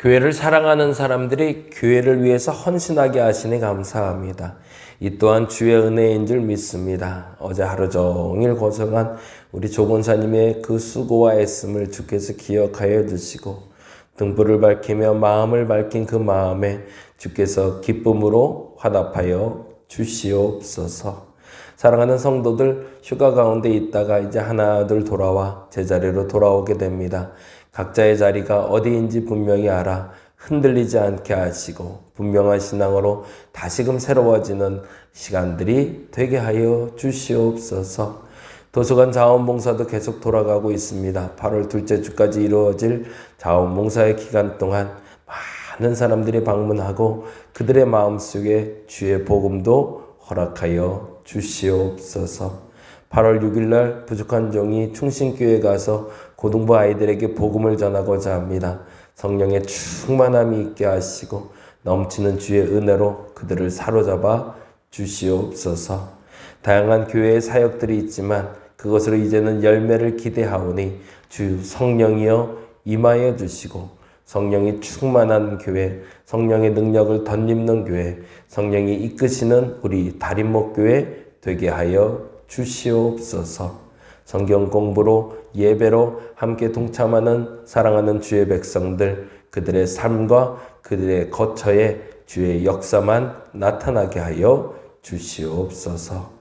교회를 사랑하는 사람들이 교회를 위해서 헌신하게 하시니 감사합니다. 이 또한 주의 은혜인 줄 믿습니다. 어제 하루 종일 고생한 우리 조권사님의 그 수고와 애씀을 주께서 기억하여 주시고 등불을 밝히며 마음을 밝힌 그 마음에 주께서 기쁨으로 화답하여 주시옵소서. 사랑하는 성도들, 휴가 가운데 있다가 이제 하나둘 돌아와 제자리로 돌아오게 됩니다. 각자의 자리가 어디인지 분명히 알아 흔들리지 않게 하시고 분명한 신앙으로 다시금 새로워지는 시간들이 되게 하여 주시옵소서. 도서관 자원봉사도 계속 돌아가고 있습니다. 8월 둘째 주까지 이루어질 자원봉사의 기간 동안 많은 사람들이 방문하고 그들의 마음속에 주의 복음도 허락하여 주시옵소서. 8월 6일 날 부족한 종이 충신교회 가서 고등부 아이들에게 복음을 전하고자 합니다. 성령의 충만함이 있게 하시고 넘치는 주의 은혜로 그들을 사로잡아 주시옵소서. 다양한 교회의 사역들이 있지만 그것으로 이제는 열매를 기대하오니 주 성령이여 임하여 주시고 성령이 충만한 교회, 성령의 능력을 덧입는 교회, 성령이 이끄시는 우리 다림목교회 되게 하여 주시옵소서. 성경 공부로 예배로 함께 동참하는 사랑하는 주의 백성들, 그들의 삶과 그들의 거처에 주의 역사만 나타나게 하여 주시옵소서.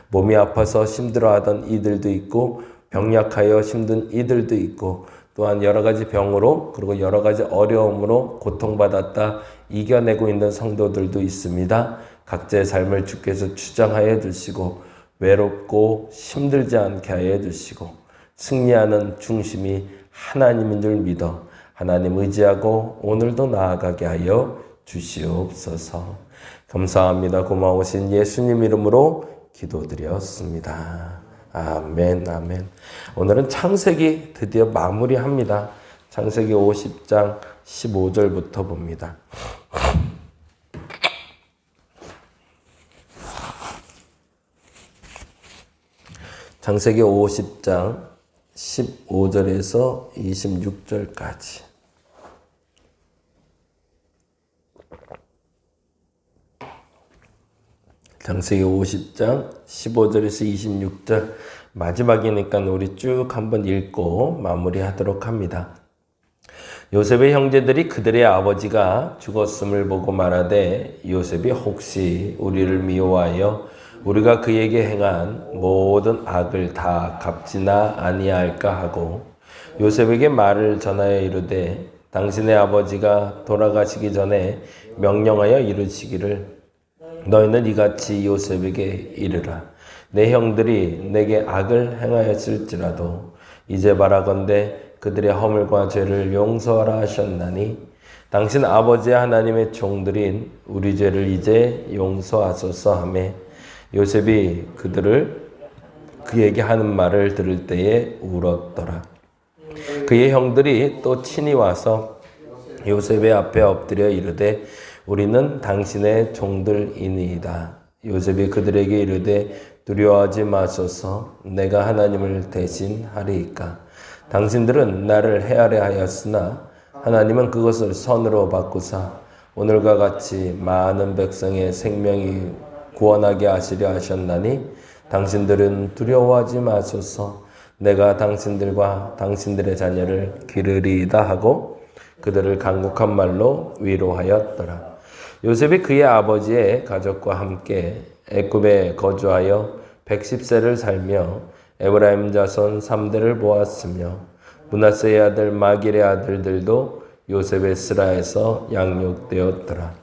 몸이 아파서 힘들어하던 이들도 있고 병약하여 힘든 이들도 있고 또한 여러 가지 병으로 그리고 여러 가지 어려움으로 고통받았다 이겨내고 있는 성도들도 있습니다. 각자의 삶을 주께서 주장하여 주시고 외롭고 힘들지 않게 하여 주시고 승리하는 중심이 하나님인 줄 믿어 하나님 의지하고 오늘도 나아가게 하여 주시옵소서. 감사합니다. 고마우신 예수님 이름으로 기도드렸습니다. 아멘, 아멘. 오늘은 창세기 드디어 마무리합니다. 창세기 50장 15절부터 봅니다. 창세기 50장 15절에서 26절까지. 창세기 50장 15절에서 26절 마지막이니까 우리 쭉 한번 읽고 마무리하도록 합니다. 요셉의 형제들이 그들의 아버지가 죽었음을 보고 말하되 요셉이 혹시 우리를 미워하여 우리가 그에게 행한 모든 악을 다 갚지나 아니할까 하고 요셉에게 말을 전하여 이르되 당신의 아버지가 돌아가시기 전에 명령하여 이르시기를 너희는 이같이 요셉에게 이르라. 내 형들이 내게 악을 행하였을지라도 이제 바라건대 그들의 허물과 죄를 용서하라 하셨나니 당신 아버지 하나님의 종들인 우리 죄를 이제 용서하소서 하매 요셉이 그에게 하는 말을 들을 때에 울었더라. 그의 형들이 또 친히 와서 요셉의 앞에 엎드려 이르되 우리는 당신의 종들이니이다. 요셉이 그들에게 이르되 두려워하지 마소서. 내가 하나님을 대신하리이까. 당신들은 나를 해하려 하였으나 하나님은 그것을 선으로 바꾸사 오늘과 같이 많은 백성의 생명이 구원하게 하시려 하셨나니 당신들은 두려워하지 마소서. 내가 당신들과 당신들의 자녀를 기르리이다 하고 그들을 간곡한 말로 위로하였더라. 요셉이 그의 아버지의 가족과 함께 애굽에 거주하여 110세를 살며 에브라임 자손 3대를 보았으며 므낫세의 아들 마길의 아들들도 요셉의 스라에서 양육되었더라.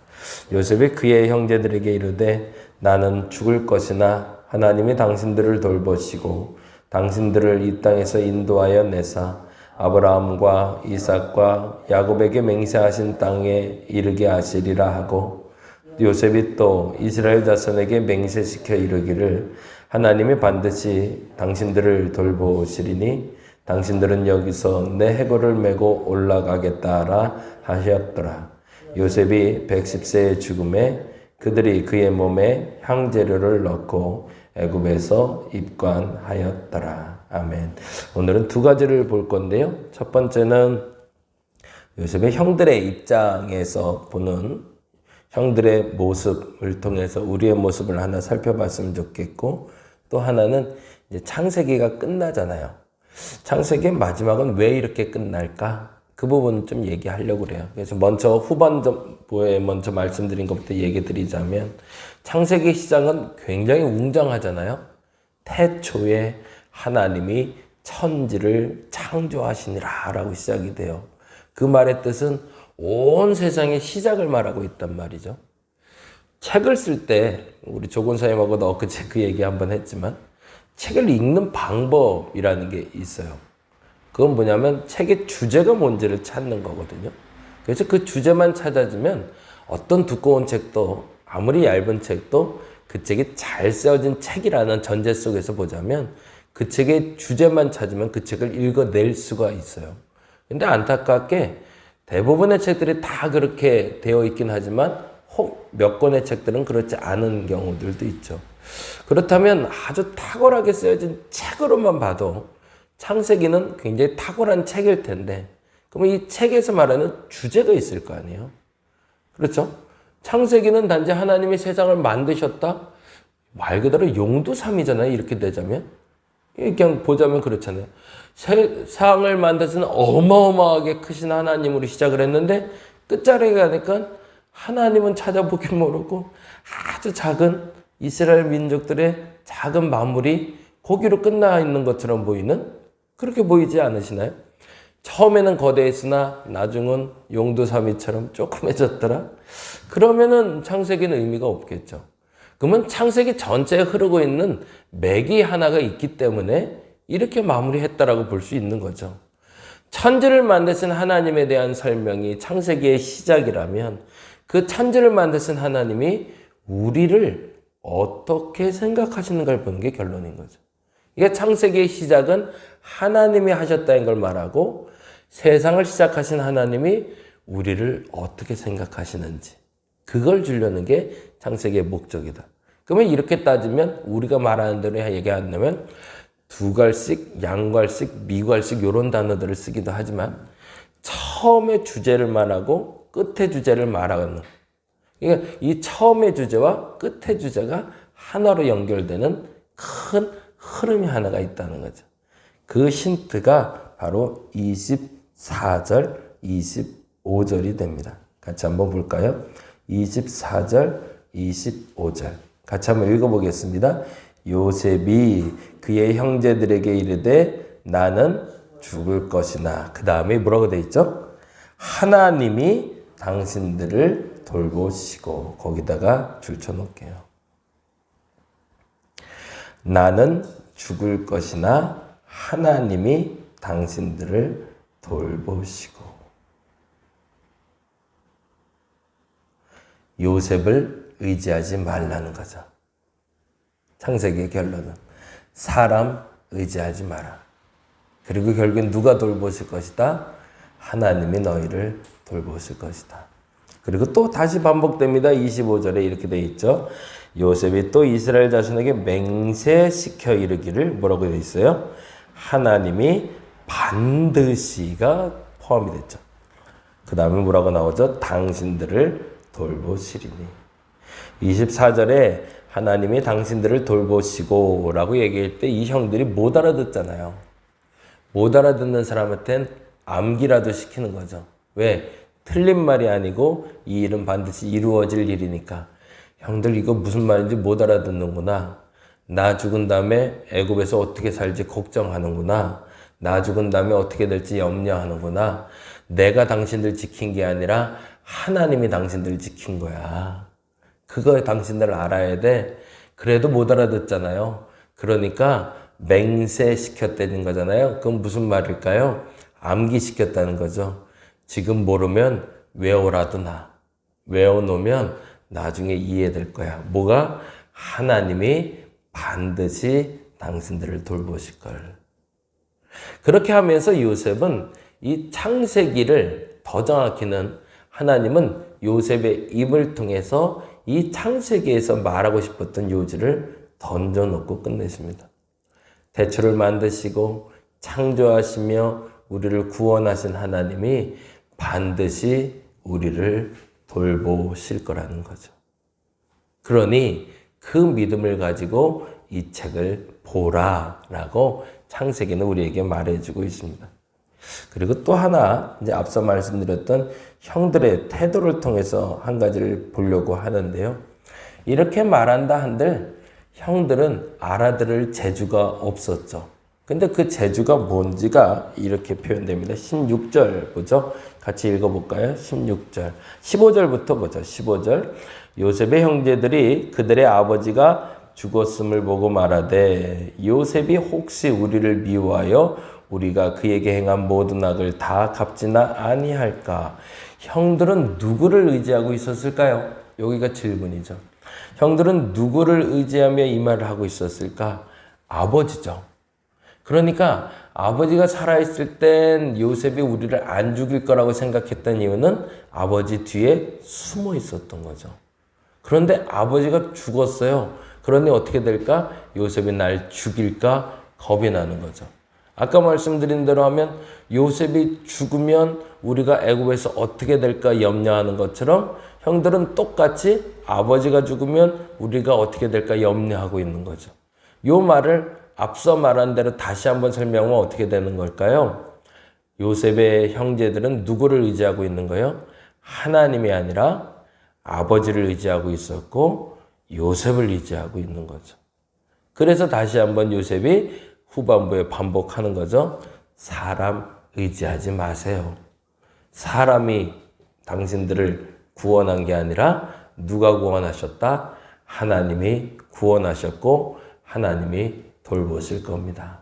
요셉이 그의 형제들에게 이르되 나는 죽을 것이나 하나님이 당신들을 돌보시고 당신들을 이 땅에서 인도하여 내사 아브라함과 이삭과 야곱에게 맹세하신 땅에 이르게 하시리라 하고 요셉이 또 이스라엘 자손에게 맹세시켜 이르기를 하나님이 반드시 당신들을 돌보시리니 당신들은 여기서 내 해골을 메고 올라가겠다라 하셨더라. 요셉이 110세의 죽음에 그들이 그의 몸에 향재료를 넣고 애굽에서 입관하였더라. 아멘. 오늘은 두 가지를 볼 건데요. 첫 번째는 요셉의 형들의 입장에서 보는 형들의 모습을 통해서 우리의 모습을 하나 살펴봤으면 좋겠고, 또 하나는 이제 창세기가 끝나잖아요. 창세기의 마지막은 왜 이렇게 끝날까? 그 부분 좀 얘기하려고 그래요. 그래서 먼저 후반부에 먼저 말씀드린 것부터 얘기 드리자면, 창세기 시작은 굉장히 웅장하잖아요. 태초에 하나님이 천지를 창조하시니라 라고 시작이 돼요. 그 말의 뜻은 온 세상의 시작을 말하고 있단 말이죠. 책을 쓸 때 우리 조곤사님하고도 엊그제 그 얘기 한번 했지만, 책을 읽는 방법이라는 게 있어요. 그건 뭐냐면 책의 주제가 뭔지를 찾는 거거든요. 그래서 그 주제만 찾아주면 어떤 두꺼운 책도, 아무리 얇은 책도 그 책이 잘 쓰여진 책이라는 전제 속에서 보자면 그 책의 주제만 찾으면 그 책을 읽어낼 수가 있어요. 근데 안타깝게 대부분의 책들이 다 그렇게 되어 있긴 하지만 혹 몇 권의 책들은 그렇지 않은 경우들도 있죠. 그렇다면 아주 탁월하게 쓰여진 책으로만 봐도 창세기는 굉장히 탁월한 책일 텐데, 그러면 이 책에서 말하는 주제가 있을 거 아니에요? 그렇죠? 창세기는 단지 하나님이 세상을 만드셨다? 말 그대로 용두삼이잖아요. 이렇게 되자면. 그냥 보자면 그렇잖아요. 세상을 만드시는 어마어마하게 크신 하나님으로 시작을 했는데 끝자락에 가니까 하나님은 찾아보기 모르고 아주 작은 이스라엘 민족들의 작은 마물이 거기로 끝나 있는 것처럼 보이는, 그렇게 보이지 않으시나요? 처음에는 거대했으나 나중은 용두사미처럼 조그매졌더라. 그러면은 창세기는 의미가 없겠죠. 그러면 창세기 전체에 흐르고 있는 맥이 하나가 있기 때문에 이렇게 마무리했다라고 볼 수 있는 거죠. 천지를 만드신 하나님에 대한 설명이 창세기의 시작이라면, 그 천지를 만드신 하나님이 우리를 어떻게 생각하시는가를 보는 게 결론인 거죠. 이게 창세기의 시작은 하나님이 하셨다는 걸 말하고, 세상을 시작하신 하나님이 우리를 어떻게 생각하시는지 그걸 주려는 게 창세기의 목적이다. 그러면 이렇게 따지면 우리가 말하는 대로 얘기한다면 두갈씩, 양갈씩, 미갈씩 이런 단어들을 쓰기도 하지만 처음의 주제를 말하고 끝의 주제를 말하는, 그러니까 이 처음의 주제와 끝의 주제가 하나로 연결되는 큰 흐름이 하나가 있다는 거죠. 그 힌트가 바로 24절, 25절이 됩니다. 같이 한번 볼까요? 24절, 25절. 같이 한번 읽어보겠습니다. 요셉이 그의 형제들에게 이르되 나는 죽을 것이나, 그 다음에 뭐라고 되어 있죠? 하나님이 당신들을 돌보시고, 거기다가 줄쳐놓을게요. 나는 죽을 것이나 하나님이 당신들을 돌보시고. 요셉을 의지하지 말라는 거죠. 창세기의 결론은 사람 의지하지 마라. 그리고 결국엔 누가 돌보실 것이다? 하나님이 너희를 돌보실 것이다. 그리고 또 다시 반복됩니다. 25절에 이렇게 되어 있죠. 요셉이 또 이스라엘 자손에게 맹세시켜 이르기를, 뭐라고 되어 있어요? 하나님이 반드시가 포함이 됐죠. 그 다음에 뭐라고 나오죠? 당신들을 돌보시리니. 24절에 하나님이 당신들을 돌보시고 라고 얘기할 때 이 형들이 못 알아듣잖아요. 못 알아듣는 사람한테는 암기라도 시키는 거죠. 왜? 틀린 말이 아니고 이 일은 반드시 이루어질 일이니까. 형들 이거 무슨 말인지 못 알아듣는구나. 나 죽은 다음에 애굽에서 어떻게 살지 걱정하는구나. 나 죽은 다음에 어떻게 될지 염려하는구나. 내가 당신들 지킨 게 아니라 하나님이 당신들 지킨 거야. 그거 당신들 알아야 돼. 그래도 못 알아듣잖아요. 그러니까 맹세시켰다는 거잖아요. 그건 무슨 말일까요? 암기시켰다는 거죠. 지금 모르면 외워라도 나. 외워놓으면 나중에 이해될 거야. 뭐가? 하나님이 반드시 당신들을 돌보실 걸. 그렇게 하면서 요셉은 이 창세기를 더 정확히는 하나님은 요셉의 입을 통해서 이 창세기에서 말하고 싶었던 요지를 던져놓고 끝내십니다. 태초를 만드시고 창조하시며 우리를 구원하신 하나님이 반드시 우리를 돌보실 거라는 거죠. 그러니 그 믿음을 가지고 이 책을 보라라고 창세기는 우리에게 말해주고 있습니다. 그리고 또 하나, 이제 앞서 말씀드렸던 형들의 태도를 통해서 한 가지를 보려고 하는데요. 이렇게 말한다 한들 형들은 알아들을 재주가 없었죠. 근데 그 재주가 뭔지가 이렇게 표현됩니다. 16절 보죠. 같이 읽어볼까요? 16절. 15절부터 보죠. 15절. 요셉의 형제들이 그들의 아버지가 죽었음을 보고 말하되 요셉이 혹시 우리를 미워하여 우리가 그에게 행한 모든 악을 다 갚지나 아니할까? 형들은 누구를 의지하고 있었을까요? 여기가 질문이죠. 형들은 누구를 의지하며 이 말을 하고 있었을까? 아버지죠. 그러니까 아버지가 살아있을 땐 요셉이 우리를 안 죽일 거라고 생각했던 이유는 아버지 뒤에 숨어 있었던 거죠. 그런데 아버지가 죽었어요. 그러니 어떻게 될까? 요셉이 날 죽일까? 겁이 나는 거죠. 아까 말씀드린 대로 하면 요셉이 죽으면 우리가 애굽에서 어떻게 될까 염려하는 것처럼 형들은 똑같이 아버지가 죽으면 우리가 어떻게 될까 염려하고 있는 거죠. 요 말을 앞서 말한 대로 다시 한번 설명하면 어떻게 되는 걸까요? 요셉의 형제들은 누구를 의지하고 있는 거예요? 하나님이 아니라 아버지를 의지하고 있었고 요셉을 의지하고 있는 거죠. 그래서 다시 한번 요셉이 후반부에 반복하는 거죠. 사람 의지하지 마세요. 사람이 당신들을 구원한 게 아니라 누가 구원하셨다? 하나님이 구원하셨고 하나님이 돌보실 겁니다.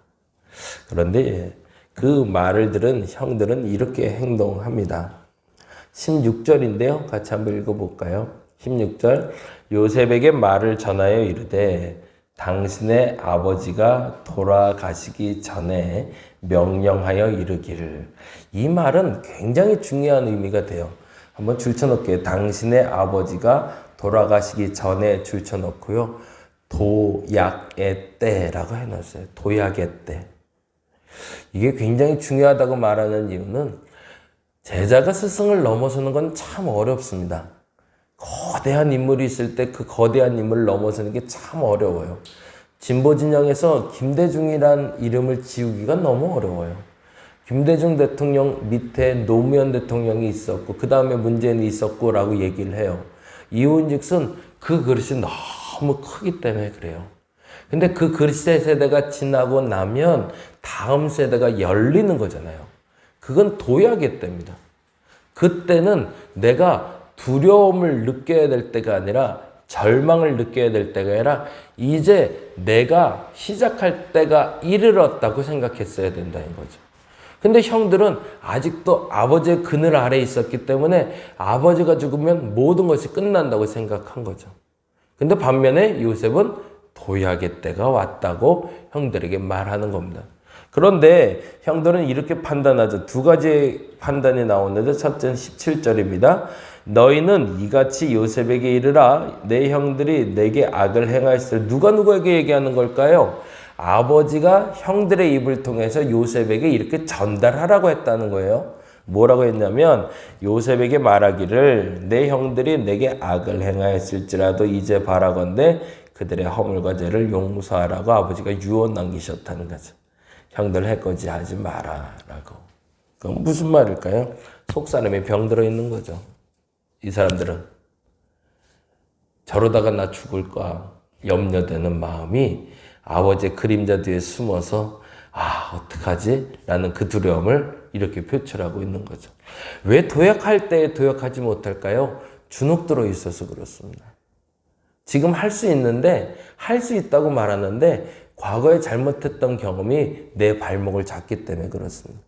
그런데 그 말을 들은 형들은 이렇게 행동합니다. 16절인데요. 같이 한번 읽어볼까요? 16절. 요셉에게 말을 전하여 이르되 당신의 아버지가 돌아가시기 전에 명령하여 이르기를. 이 말은 굉장히 중요한 의미가 돼요. 한번 줄쳐놓을게요. 당신의 아버지가 돌아가시기 전에 줄쳐놓고요. 도약의 때라고 해놨어요. 도약의 때. 이게 굉장히 중요하다고 말하는 이유는 제자가 스승을 넘어서는 건 참 어렵습니다. 거대한 인물이 있을 때 그 거대한 인물을 넘어서는 게 참 어려워요. 진보 진영에서 김대중이란 이름을 지우기가 너무 어려워요. 김대중 대통령 밑에 노무현 대통령이 있었고 그 다음에 문재인이 있었고 라고 얘기를 해요. 이유인즉슨 그 그릇이 너무 크기 때문에 그래요. 근데 그 그릇의 세대가 지나고 나면 다음 세대가 열리는 거잖아요. 그건 도약의 때입니다. 그때는 내가 두려움을 느껴야 될 때가 아니라 절망을 느껴야 될 때가 아니라 이제 내가 시작할 때가 이르렀다고 생각했어야 된다는 거죠. 근데 형들은 아직도 아버지의 그늘 아래에 있었기 때문에 아버지가 죽으면 모든 것이 끝난다고 생각한 거죠. 근데 반면에 요셉은 도약의 때가 왔다고 형들에게 말하는 겁니다. 그런데 형들은 이렇게 판단하죠. 두 가지 판단이 나오는데 첫째는 17절입니다. 너희는 이같이 요셉에게 이르라. 내 형들이 내게 악을 행하였을. 누가 누구에게 얘기하는 걸까요? 아버지가 형들의 입을 통해서 요셉에게 이렇게 전달하라고 했다는 거예요. 뭐라고 했냐면 요셉에게 말하기를 내 형들이 내게 악을 행하였을지라도 이제 바라건대 그들의 허물과 죄를 용서하라고 아버지가 유언 남기셨다는 거죠. 형들 해코지 하지 마라 라고. 그건 무슨 말일까요? 속사람이 병들어 있는 거죠. 이 사람들은 저러다가 나 죽을까 염려되는 마음이 아버지의 그림자 뒤에 숨어서 어떡하지? 라는 그 두려움을 이렇게 표출하고 있는 거죠. 왜 도약할 때 도약하지 못할까요? 주눅 들어 있어서 그렇습니다. 지금 할 수 있는데 할 수 있다고 말하는데 과거에 잘못했던 경험이 내 발목을 잡기 때문에 그렇습니다.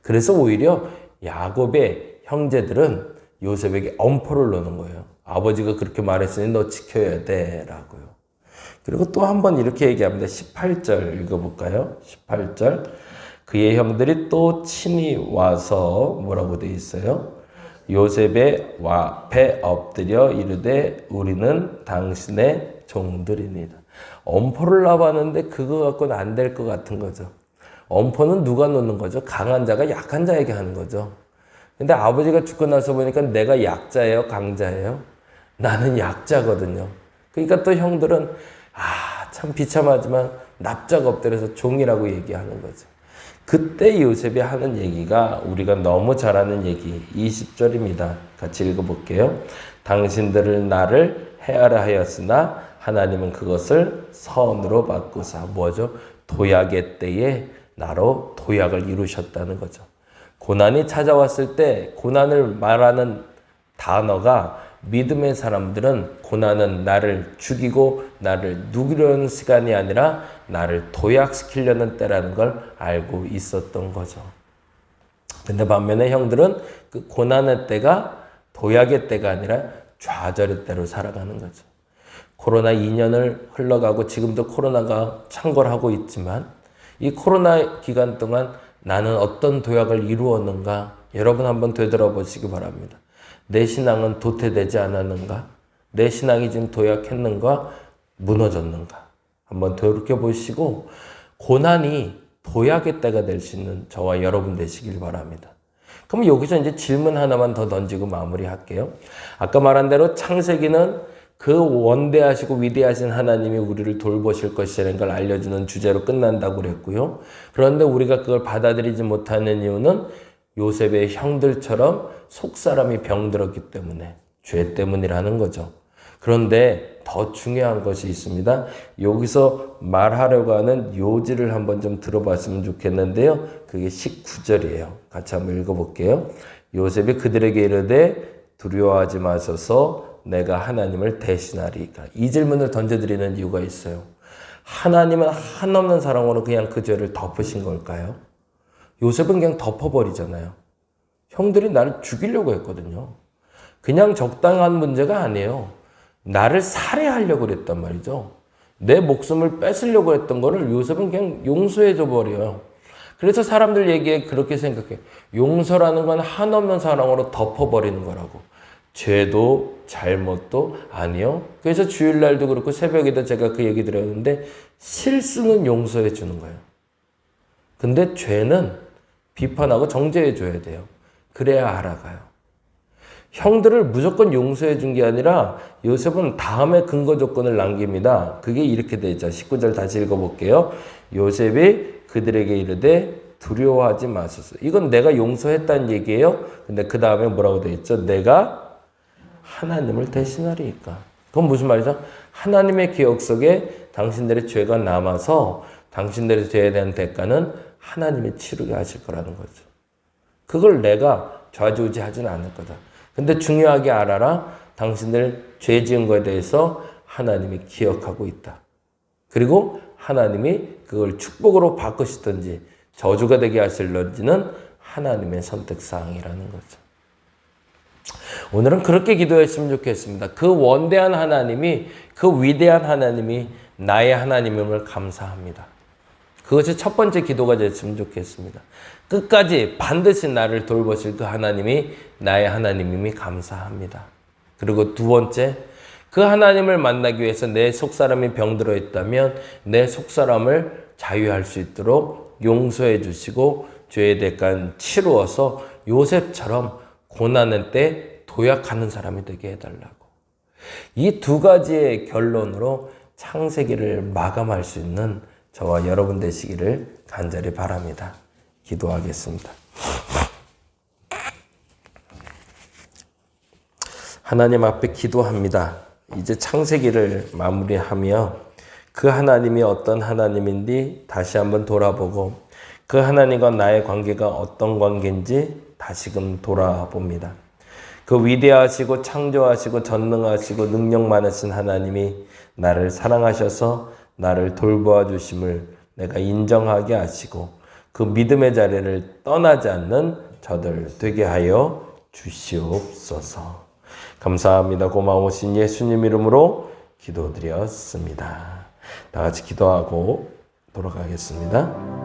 그래서 오히려 야곱의 형제들은 요셉에게 엄포를 놓는 거예요. 아버지가 그렇게 말했으니 너 지켜야 돼 라고요. 그리고 또 한 번 이렇게 얘기합니다. 18절 읽어볼까요? 18절. 그의 형들이 또 친히 와서 뭐라고 되어 있어요? 요셉의 앞에 엎드려 이르되 우리는 당신의 종들입니다. 엄포를 놔봤는데 그거 갖고는 안 될 것 같은 거죠. 엄포는 누가 놓는 거죠? 강한 자가 약한 자에게 하는 거죠. 근데 아버지가 죽고 나서 보니까 내가 약자예요, 강자예요? 나는 약자거든요. 그러니까 또 형들은 참 비참하지만 납작 엎드려서 종이라고 얘기하는 거죠. 그때 요셉이 하는 얘기가 우리가 너무 잘 아는 얘기 20절입니다. 같이 읽어볼게요. 당신들을 나를 해하라 하였으나 하나님은 그것을 선으로 바꾸사 뭐죠? 도약의 때에 나로 도약을 이루셨다는 거죠. 고난이 찾아왔을 때 고난을 말하는 단어가 믿음의 사람들은 고난은 나를 죽이고 나를 누리려는 시간이 아니라 나를 도약시키려는 때라는 걸 알고 있었던 거죠. 근데 반면에 형들은 그 고난의 때가 도약의 때가 아니라 좌절의 때로 살아가는 거죠. 코로나 2년을 흘러가고 지금도 코로나가 창궐하고 있지만 이 코로나 기간 동안 나는 어떤 도약을 이루었는가 여러분 한번 되돌아보시기 바랍니다. 내 신앙은 도태되지 않았는가? 내 신앙이 지금 도약했는가? 무너졌는가? 한번 돌이켜보시고 고난이 도약의 때가 될 수 있는 저와 여러분 되시길 바랍니다. 그럼 여기서 이제 질문 하나만 더 던지고 마무리할게요. 아까 말한 대로 창세기는 그 원대하시고 위대하신 하나님이 우리를 돌보실 것이라는 걸 알려주는 주제로 끝난다고 그랬고요. 그런데 우리가 그걸 받아들이지 못하는 이유는 요셉의 형들처럼 속사람이 병들었기 때문에 죄 때문이라는 거죠. 그런데 더 중요한 것이 있습니다. 여기서 말하려고 하는 요지를 한번 좀 들어봤으면 좋겠는데요. 그게 19절이에요. 같이 한번 읽어볼게요. 요셉이 그들에게 이르되 두려워하지 마소서 내가 하나님을 대신하리이까. 이 질문을 던져드리는 이유가 있어요. 하나님은 한없는 사랑으로 그냥 그 죄를 덮으신 걸까요? 요셉은 그냥 덮어버리잖아요. 형들이 나를 죽이려고 했거든요. 그냥 적당한 문제가 아니에요. 나를 살해하려고 그랬단 말이죠. 내 목숨을 뺏으려고 했던 거를 요셉은 그냥 용서해줘 버려요. 그래서 사람들 얘기에 그렇게 생각해. 용서라는 건 한없는 사랑으로 덮어버리는 거라고. 죄도 잘못도 아니요. 그래서 주일날도 그렇고 새벽에도 제가 그 얘기 드렸는데 실수는 용서해 주는 거예요. 근데 죄는 비판하고 정죄해 줘야 돼요. 그래야 알아가요. 형들을 무조건 용서해 준 게 아니라 요셉은 다음에 근거 조건을 남깁니다. 그게 이렇게 되죠. 19절 다시 읽어볼게요. 요셉이 그들에게 이르되 두려워하지 마소서. 이건 내가 용서했다는 얘기예요. 근데 그 다음에 뭐라고 되어 있죠? 내가 하나님을 대신하리이까. 그건 무슨 말이죠? 하나님의 기억 속에 당신들의 죄가 남아서 당신들의 죄에 대한 대가는 하나님이 치르게 하실 거라는 거죠. 그걸 내가 좌지우지하지는 않을 거다. 근데 중요하게 알아라. 당신들 죄 지은 거에 대해서 하나님이 기억하고 있다. 그리고 하나님이 그걸 축복으로 바꾸시든지 저주가 되게 하실런지는 하나님의 선택사항이라는 거죠. 오늘은 그렇게 기도했으면 좋겠습니다. 그 원대한 하나님이, 그 위대한 하나님이 나의 하나님임을 감사합니다. 그것이 첫 번째 기도가 됐으면 좋겠습니다. 끝까지 반드시 나를 돌보실 그 하나님이 나의 하나님임이 감사합니다. 그리고 두 번째, 그 하나님을 만나기 위해서 내 속사람이 병들어 있다면 내 속사람을 자유할 수 있도록 용서해 주시고 죄의 대가는 치루어서 요셉처럼 고난의 때 도약하는 사람이 되게 해달라고. 이 두 가지의 결론으로 창세기를 마감할 수 있는 저와 여러분 되시기를 간절히 바랍니다. 기도하겠습니다. 하나님 앞에 기도합니다. 이제 창세기를 마무리하며 그 하나님이 어떤 하나님인지 다시 한번 돌아보고 그 하나님과 나의 관계가 어떤 관계인지 다시금 돌아봅니다. 그 위대하시고 창조하시고 전능하시고 능력 많으신 하나님이 나를 사랑하셔서 나를 돌보아 주심을 내가 인정하게 하시고 그 믿음의 자리를 떠나지 않는 저들 되게 하여 주시옵소서. 감사합니다. 고마우신 예수님 이름으로 기도드렸습니다. 다 같이 기도하고 돌아가겠습니다.